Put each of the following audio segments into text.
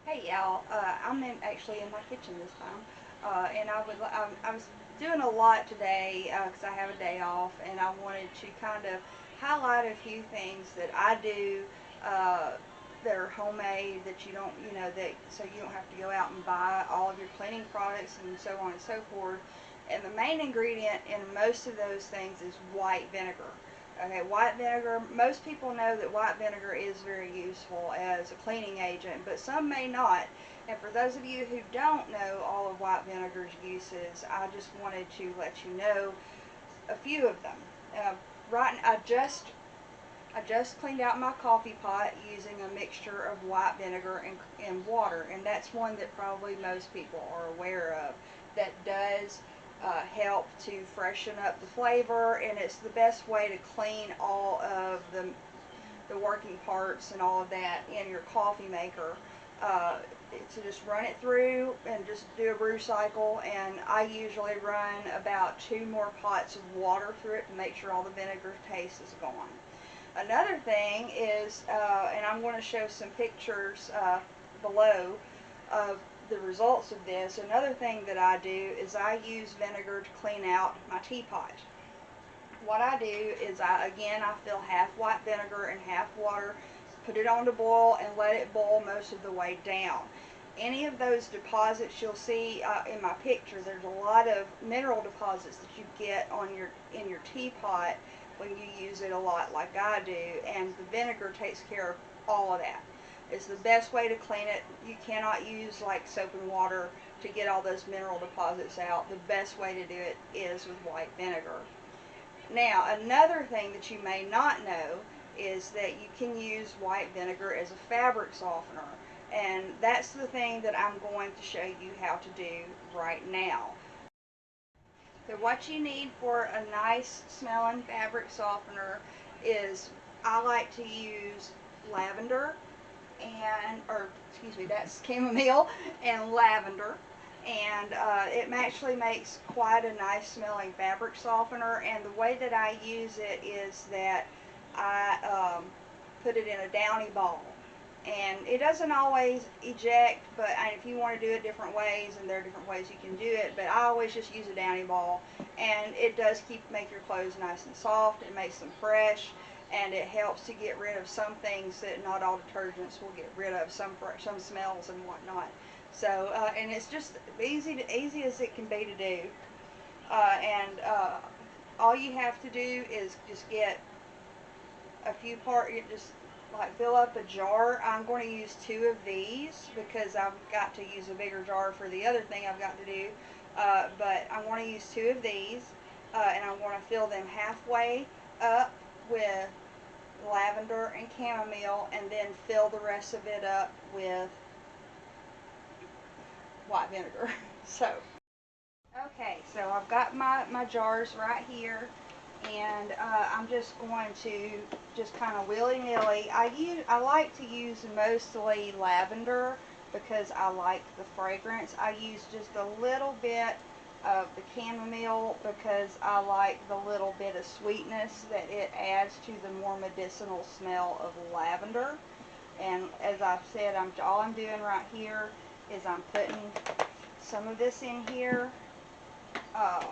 Hey y'all, actually in my kitchen this time, and I was doing a lot today because I have a day off, and I wanted to kind of highlight a few things that I do uh, that are homemade that that so you don't have to go out and buy all of your cleaning products and so on and so forth. And the main ingredient in most of those things is white vinegar. Okay, white vinegar, most people know that white vinegar is very useful as a cleaning agent, but some may not. And for those of you who don't know all of white vinegar's uses, I just wanted to let you know a few of them. Uh, right, I just cleaned out my coffee pot using a mixture of white vinegar and water, and that's one that probably most people are aware of. That does help to freshen up the flavor, and it's the best way to clean all of the working parts and all of that in your coffee maker. Uh, to just run it through and just do a brew cycle, and I usually run about 2 more pots of water through it to make sure all the vinegar taste is gone. Another thing is, and I'm going to show some pictures below of the results of this. Another thing that I do is I use vinegar to clean out my teapot. What I do is I fill half white vinegar and half water, put it on to boil, and let it boil most of the way down. Any of those deposits you'll see in my picture, there's a lot of mineral deposits that you get in your teapot when you use it a lot like I do, and the vinegar takes care of all of that. It's the best way to clean it. You cannot use like soap and water to get all those mineral deposits out. The best way to do it is with white vinegar. Now, another thing that you may not know is that you can use white vinegar as a fabric softener. And that's the thing that I'm going to show you how to do right now. So what you need for a nice smelling fabric softener is, I like to use lavender that's chamomile and lavender, and it actually makes quite a nice smelling fabric softener. And the way that I use it is that I put it in a downy ball, and it doesn't always eject, but if you want to do it different ways, and there are different ways you can do it, but I always just use a downy ball, and it does make your clothes nice and soft. It makes them fresh, and it helps to get rid of some things that not all detergents will get rid of, some smells and whatnot. So and it's just easy as it can be to do, and all you have to do is just get a few just like fill up a jar. I'm going to use 2 of these because I've got to use a bigger jar for the other thing I've got to do. But I'm going to use 2 of these, and I'm going to fill them halfway up with lavender and chamomile, and then fill the rest of it up with white vinegar. So, okay, so I've got my jars right here, and I'm just going to just kind of willy-nilly. I like to use mostly lavender because I like the fragrance. I use just a little bit of the chamomile because I like the little bit of sweetness that it adds to the more medicinal smell of lavender. And as I've said, all I'm doing right here is I'm putting some of this in here. Uh,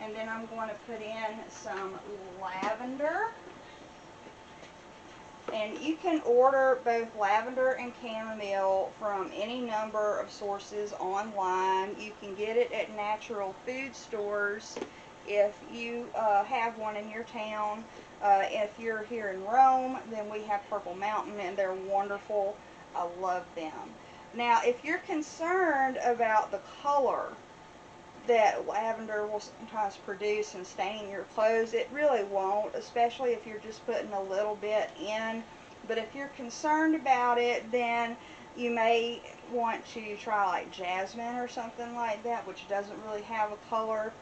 and then I'm going to put in some lavender. And you can order both lavender and chamomile from any number of sources online. You can get it at natural food stores if you have one in your town. If you're here in Rome, then we have Purple Mountain, and they're wonderful. I love them. Now, if you're concerned about the color that lavender will sometimes produce in staining your clothes, it really won't, especially if you're just putting a little bit in. But if you're concerned about it, then you may want to try like jasmine or something like that, which doesn't really have a color.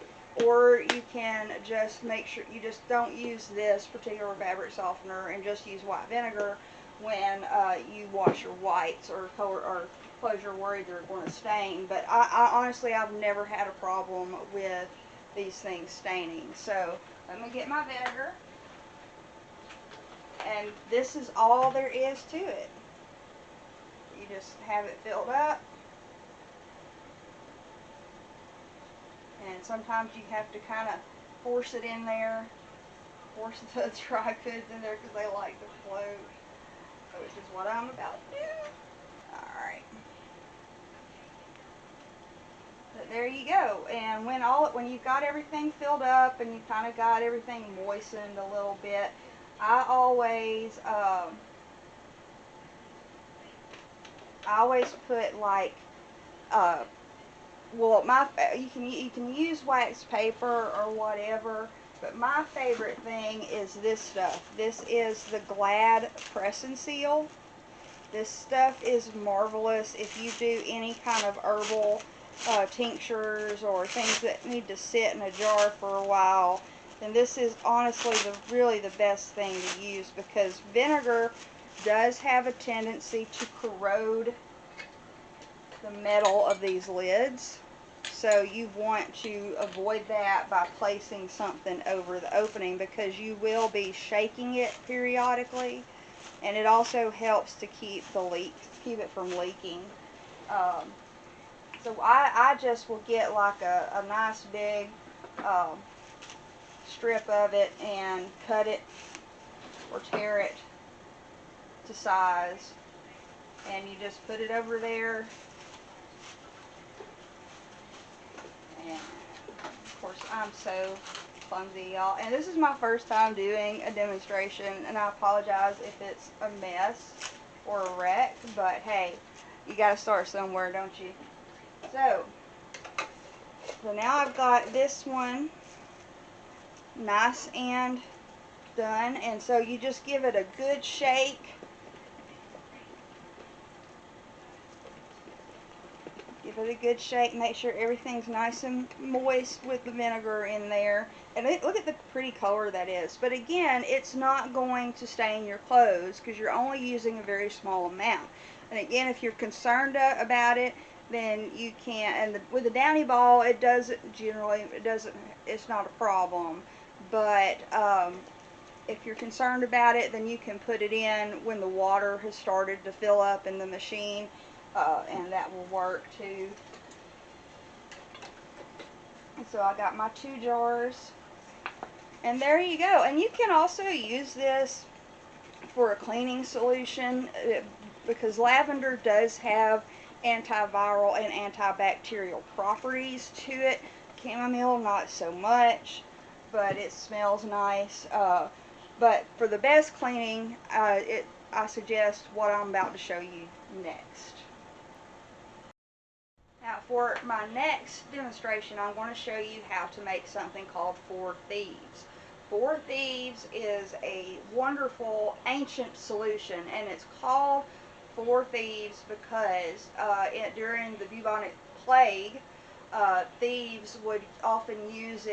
Or you can just make sure you just don't use this particular fabric softener and just use white vinegar when you wash your whites or clothes you're worried they're going to stain. But I honestly, I've never had a problem with these things staining. So let me get my vinegar, and this is all there is to it. You just have it filled up. And sometimes you have to kind of force it in there, force the dry goods in there because they like to float, which is what I'm about to do. Alright. But there you go. And when you've got everything filled up and you kind of got everything moistened a little bit, I always put like well, you can use wax paper or whatever, but my favorite thing is this stuff. This is the Glad Press and Seal. This stuff is marvelous if you do any kind of herbal tinctures or things that need to sit in a jar for a while. And this is honestly really the best thing to use, because vinegar does have a tendency to corrode the metal of these lids. So you want to avoid that by placing something over the opening, because you will be shaking it periodically, and it also helps to keep it from leaking. So I just will get like a nice big strip of it and cut it or tear it to size, and you just put it over there. And of course, I'm so clumsy, y'all, and this is my first time doing a demonstration, and I apologize if it's a mess or a wreck, but hey, you gotta start somewhere, don't you? So now I've got this one nice and done, and so you just give it a good shake. Give it a good shake, make sure everything's nice and moist with the vinegar in there. And look at the pretty color that is. But again, it's not going to stain your clothes because you're only using a very small amount. And again, if you're concerned about it, then you can. And with the Downy ball, it's not a problem. But if you're concerned about it, then you can put it in when the water has started to fill up in the machine. And that will work too. And so I got my 2 jars, and there you go. And you can also use this for a cleaning solution, because lavender does have antiviral and antibacterial properties to it. Chamomile, not so much, but it smells nice. But for the best cleaning, I suggest what I'm about to show you next. Now, for my next demonstration, I'm going to show you how to make something called Four Thieves. Four Thieves is a wonderful ancient solution, and it's called Four Thieves because during the bubonic plague, thieves would often use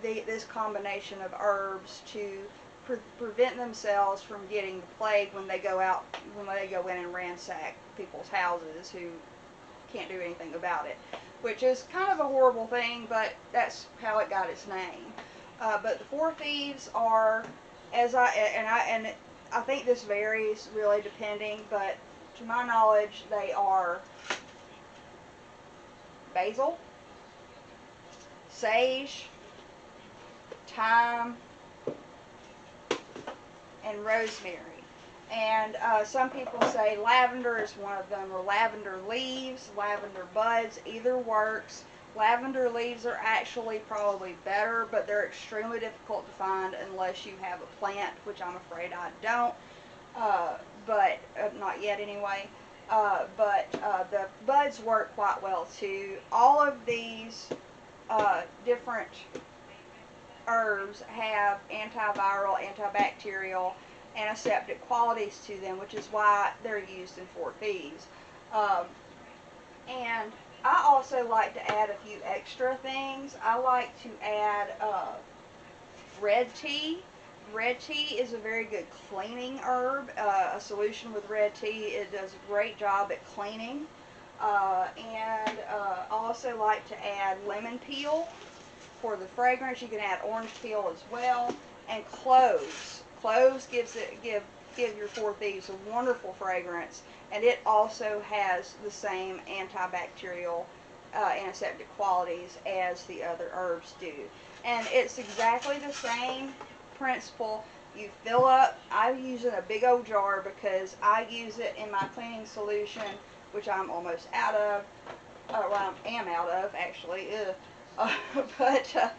this combination of herbs to prevent themselves from getting the plague when they go in and ransack people's houses who can't do anything about it, which is kind of a horrible thing, but that's how it got its name. But the Four Thieves are, I think this varies really depending, but to my knowledge, they are basil, sage, thyme, and rosemary. And some people say lavender is one of them, or lavender leaves, lavender buds, either works. Lavender leaves are actually probably better, but they're extremely difficult to find unless you have a plant, which I'm afraid I don't, but not yet anyway. But the buds work quite well too. All of these different herbs have antiviral, antibacterial, antiseptic qualities to them, which is why they're used in Four Thieves. And I also like to add a few extra things. I like to add red tea. Red tea is a very good cleaning herb. A solution with red tea, it does a great job at cleaning. And I also like to add lemon peel for the fragrance. You can add orange peel as well, and cloves. Cloves give give your Four Thieves a wonderful fragrance, and it also has the same antibacterial antiseptic qualities as the other herbs do. And it's exactly the same principle. You fill up, I use it in a big old jar because I use it in my cleaning solution, which I'm almost out of, well, I am out of actually, but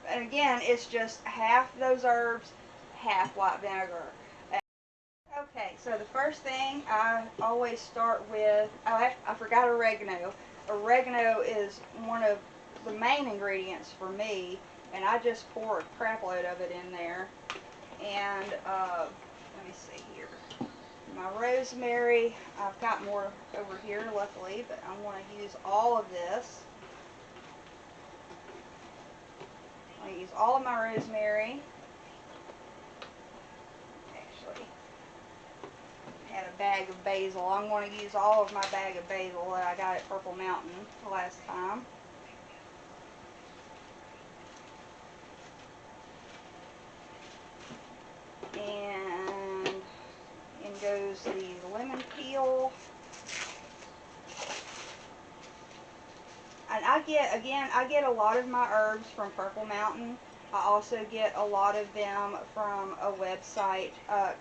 and again, it's just half those herbs, half white vinegar. Okay, so the first thing I always start with, oh, I forgot oregano. Oregano is one of the main ingredients for me, and I just pour a crap load of it in there. And let me see here. My rosemary, I've got more over here luckily, but I want to use all of this. I use all of my rosemary. Actually, I had a bag of basil. I'm going to use all of my bag of basil that I got at Purple Mountain last time. And in goes the lemon peel. And I get a lot of my herbs from Purple Mountain. I also get a lot of them from a website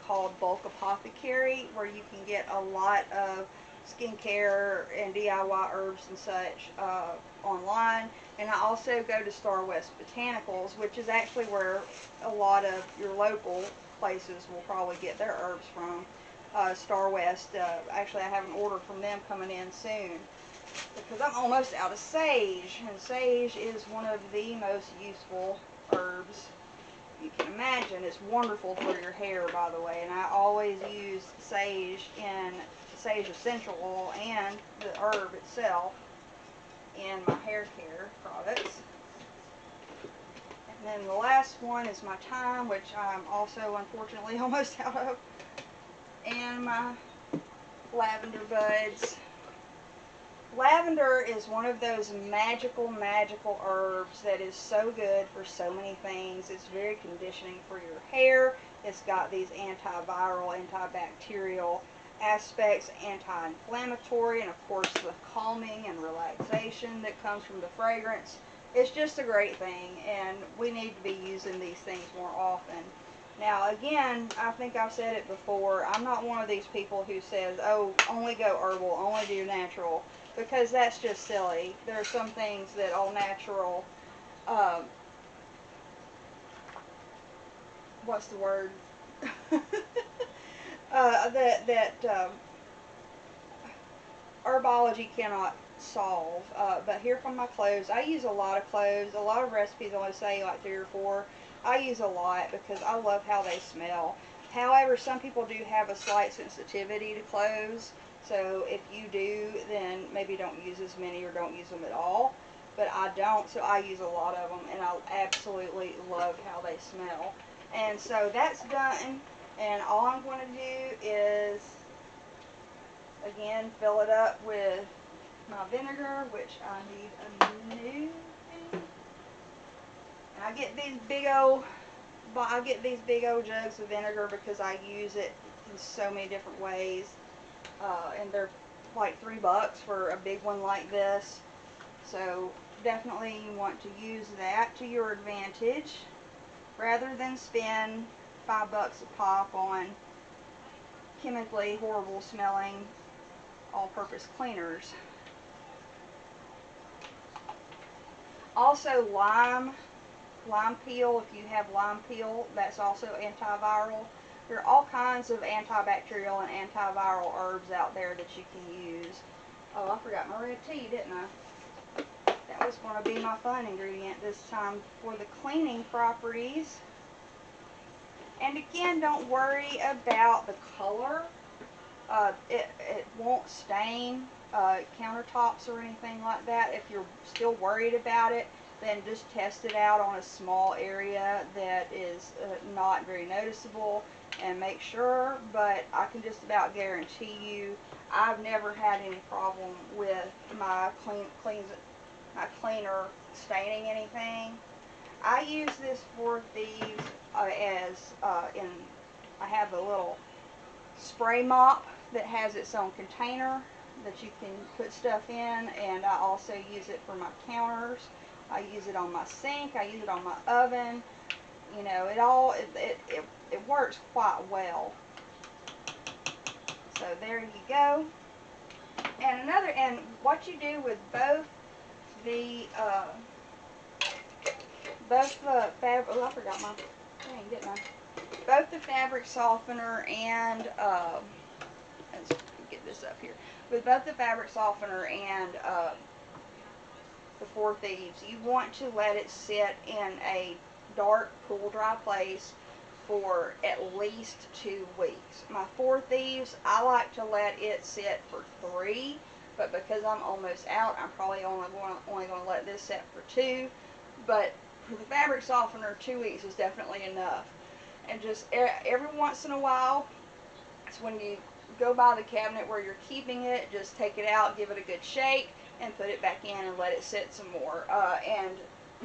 called Bulk Apothecary, where you can get a lot of skincare and DIY herbs and such online. And I also go to Star West Botanicals, which is actually where a lot of your local places will probably get their herbs from. Star West, actually I have an order from them coming in soon, because I'm almost out of sage, and sage is one of the most useful herbs you can imagine. It's wonderful for your hair, by the way, and I always use sage in sage essential oil and the herb itself in my hair care products. And then the last one is my thyme, which I'm also unfortunately almost out of, and my lavender buds. Lavender is one of those magical herbs that is so good for so many things. It's very conditioning for your hair. It's got these antiviral, antibacterial aspects, anti-inflammatory, and of course the calming and relaxation that comes from the fragrance. It's just a great thing, and we need to be using these things more often. Now again, I think I've said it before, I'm not one of these people who says, oh, only go herbal, only do natural, because that's just silly. There are some things that all natural, what's the word, that herbology cannot solve. But here come my cloves. I use a lot of cloves. A lot of recipes only say like 3 or 4. I use a lot because I love how they smell. However, some people do have a slight sensitivity to cloves. So if you do, then maybe don't use as many or don't use them at all. But I don't, so I use a lot of them, and I absolutely love how they smell. And so that's done, and all I'm going to do is, again, fill it up with my vinegar, which I need a new thing. And I get these big old jugs of vinegar because I use it in so many different ways. And they're like $3 for a big one like this. So definitely you want to use that to your advantage rather than spend $5 a pop on chemically horrible smelling all-purpose cleaners. Also lime peel, if you have lime peel, that's also antiviral. There are all kinds of antibacterial and antiviral herbs out there that you can use. Oh, I forgot my red tea, didn't I? That was going to be my fun ingredient this time for the cleaning properties. And again, don't worry about the color. It won't stain countertops or anything like that. If you're still worried about it, then just test it out on a small area that is not very noticeable and make sure. But I can just about guarantee you I've never had any problem with my cleaner staining anything. I use this Four Thieves I have a little spray mop that has its own container that you can put stuff in, and I also use it for my counters. I use it on my sink. I use it on my oven. You know, it works quite well. So there you go. And what you do with both the fabric, oh, I forgot my thing, didn't I? Both the fabric softener and let's get this up here. With both the fabric softener and the Four Thieves, you want to let it sit in a dark, cool, dry place for at least 2 weeks. My Four Thieves, I like to let it sit for 3, but because I'm almost out, I'm probably only going to let this sit for 2. But for the fabric softener, 2 weeks is definitely enough. And just every once in a while, it's when you go by the cabinet where you're keeping it, just take it out, give it a good shake, and put it back in and let it sit some more. And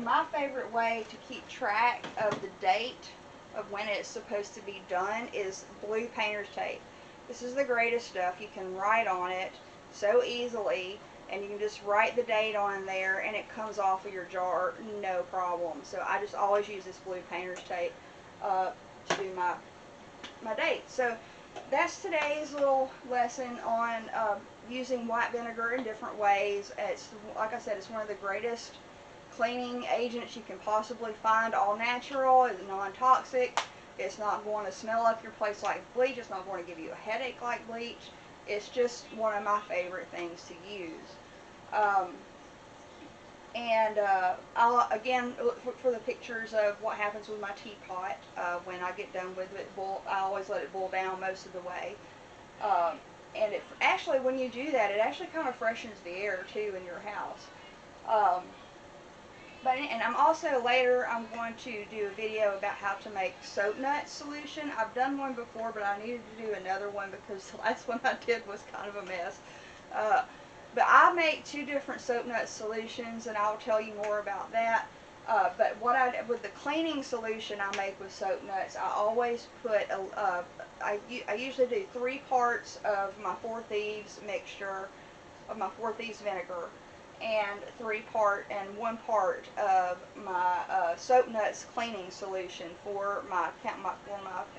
my favorite way to keep track of the date of when it's supposed to be done is blue painter's tape. This is the greatest stuff. You can write on it so easily, and you can just write the date on there and it comes off of your jar, no problem. So I just always use this blue painter's tape to do my dates. So that's today's little lesson on using white vinegar in different ways. It's, like I said, it's one of the greatest cleaning agents you can possibly find. All natural, it's non-toxic, it's not going to smell up your place like bleach, it's not going to give you a headache like bleach. It's just one of my favorite things to use. I'll again look for the pictures of what happens with my teapot when I get done with it. I always let it boil down most of the way. And it actually, when you do that, it actually kind of freshens the air too in your house. And I'm also, later, I'm going to do a video about how to make soap nut solution. I've done one before, but I needed to do another one because the last one I did was kind of a mess. But I make 2 different soap nut solutions, and I'll tell you more about that. But with the cleaning solution I make with soap nuts, I always put, I usually do 3 parts of my Four Thieves mixture, of my Four Thieves vinegar, and 1 part of my soap nuts cleaning solution for my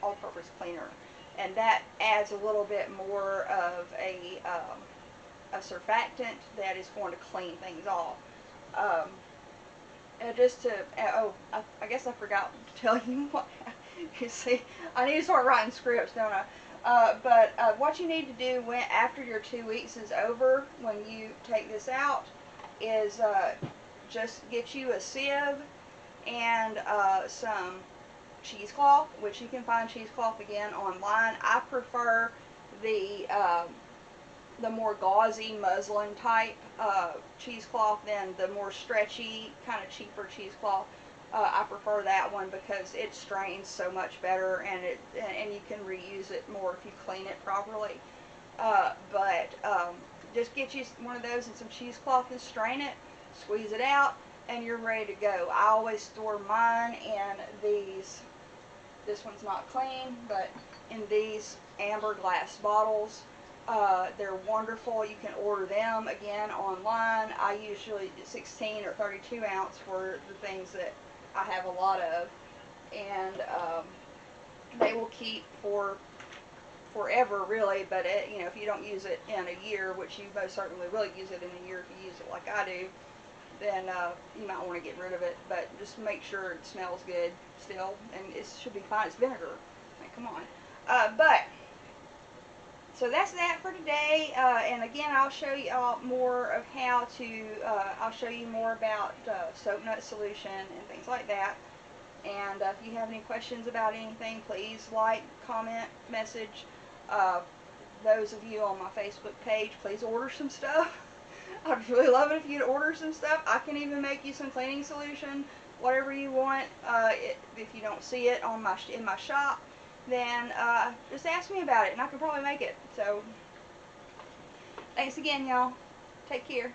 all-purpose cleaner, and that adds a little bit more of a surfactant that is going to clean things off. I guess I forgot to tell you what. You see, I need to start writing scripts, don't I? What you need to do after your 2 weeks is over, when you take this out, is just get you a sieve and some cheesecloth, which you can find cheesecloth again online. I prefer the more gauzy muslin type cheesecloth than the more stretchy, kind of cheaper cheesecloth. I prefer that one because it strains so much better, and you can reuse it more if you clean it properly. Just get you one of those and some cheesecloth and strain it, squeeze it out, and you're ready to go. I always store mine in these, this one's not clean, but in these amber glass bottles. They're wonderful. You can order them again online. I usually 16 or 32 ounce for the things that I have a lot of, and they will keep for forever, really. But you know, if you don't use it in a year, which you most certainly will use it in a year if you use it like I do, then you might want to get rid of it. But just make sure it smells good still, and it should be fine. It's vinegar. I mean, come on. So that's that for today, and again, I'll show you more of how to, I'll show you more about soap nut solution and things like that. And if you have any questions about anything, please like, comment, message. Those of you on my Facebook page, please order some stuff. I'd really love it if you'd order some stuff. I can even make you some cleaning solution, whatever you want. If you don't see it on in my shop, then just ask me about it, and I can probably make it. So, thanks again, y'all. Take care.